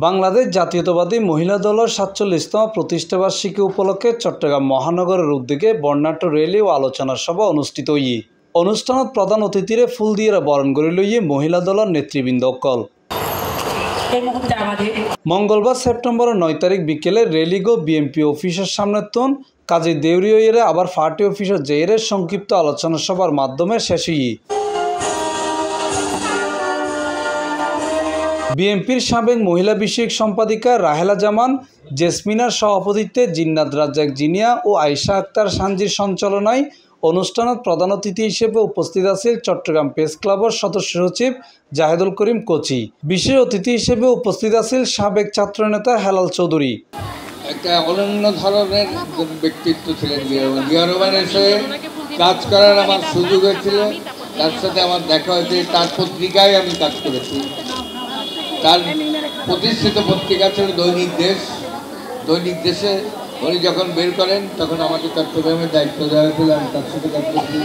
বাংলাদেশ জাতীয়তাবাদী মহিলা দলের ৪৭তম প্রতিষ্ঠাবার্ষিকী উপলক্ষে চট্টগ্রাম মহানগরের উদ্যোগে বর্ণাঢ্য র্যালি ও আলোচনা সভা অনুষ্ঠিত হই। অনুষ্ঠানত প্রধান অতিথিরে ফুল দিয়ে বরণ করে লইয়ে মহিলা দলের নেতৃবৃন্দ অকল। মঙ্গলবার সেপ্টেম্বরের ৯ তারিখ বিকেলে রেলিগো বিএনপি অফিসের সামনে তন কাজী দেউরিয়া আবার পার্টি অফিসের জেরের সংক্ষিপ্ত আলোচনা সভার মাধ্যমে শেষ হই। বিএনপির সাবেক মহিলা বিষয়ক সম্পাদিকা রাহেলা জামান জেসমিনার সভাপতিত্বে জিন্নাত রাজ্জাক জিনিয়া ও আয়েশা আক্তার সানজির সঞ্চালনায় অনুষ্ঠানত প্রধান অতিথি হিসেবে উপস্থিত আছেন চট্টগ্রাম প্রেস ক্লাবের সদস্য সচিব জাহেদুল করিম কোচি। বিশেষ অতিথি হিসেবে উপস্থিত আছেন সাবেক ছাত্রনেতা হেলাল চৌধুরী। একটা অনন্য ধরনের ব্যক্তিত্ব ছিলেন জিয়া রহমানের সাথে কাজ করার আমার সুযোগ হয়েছিল। তার সাথে আমার দেখা হয়েছে, তার পত্রিকায় আমি কাজ করেছি। তার প্রতিষ্ঠিত পত্রিকা ছিল দৈনিক দেশ। দৈনিক দেশে উনি যখন বের করেন তখন আমাকে চট্টগ্রামের দায়িত্ব দেওয়া হয়েছিল, আমি তার সাথে কাজ করছি।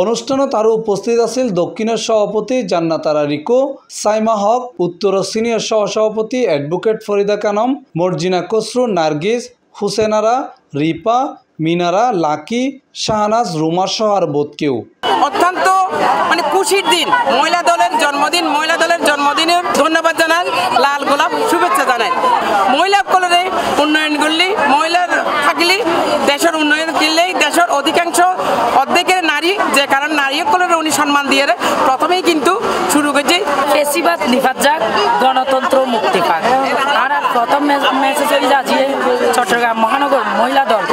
অনুষ্ঠানে আরও উপস্থিত আছেন দক্ষিণের সভাপতি জান্নাতারা রিকো, সাইমা হক, উত্তর সিনিয়র সহসভাপতি অ্যাডভোকেট ফরিদা কানম, মর্জিনা খসরু, নার্গিস, হুসেনারা, রিপা, মিনারা, লাকি, শাহনাজ, রুমা সহ আর বোধ কেউ। অত্যন্ত খুশির দিন, মহিলা দলের জন্মদিন। মহিলা দলের জন্মদিনে ধন্যবাদ জানান, লাল গোলাপ শুভেচ্ছা জানাই। মহিলা কলরে উন্নয়ন করলে, মহিলার থাকলে দেশের উন্নয়ন করলেই দেশের অর্ধেকের নারী, যে কারণ নারী কলরে উনি সম্মান দিয়ে প্রথমেই কিন্তু শুরু করছে ফেসিবাদ নিফাত যাক, গণতন্ত্র মুক্তি পাক। আর প্রথম মেসেজ আজিয়ে চট্টগ্রাম মহানগর মহিলা দল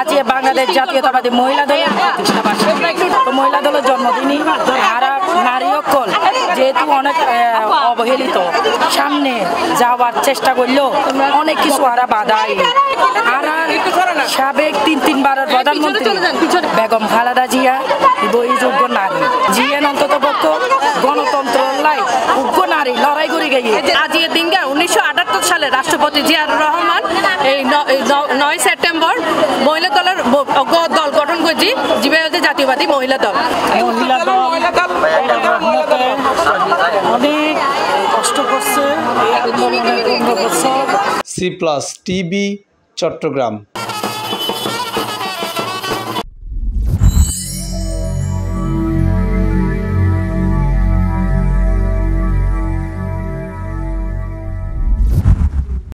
আজকে বাংলাদেশ জাতীয়তাবাদী মহিলা দলের মহিলা দলের জন্মদিনই আর নারী অকল যেহেতু অনেক অবহেলিত, সামনে যাওয়ার চেষ্টা করলেও অনেক কিছু আর বাধা। আর সাবেক তিনবারের প্রধানমন্ত্রী বেগম খালেদা জিয়া বহিযোগ্য নারী, জিয়া অন্তত পক্ষ গণতন্ত্র উগ্র নারী লড়াই করে গিয়ে আজকের দিনটা 1978 সালে রাষ্ট্রপতি জিয়া রহমান এই 9 সেপ্টেম্বর মহিলা দলের দল গঠন করেছি, জাতীয়বাদী মহিলা দল। অনেক কষ্ট করছে। C+ TV Chittagong.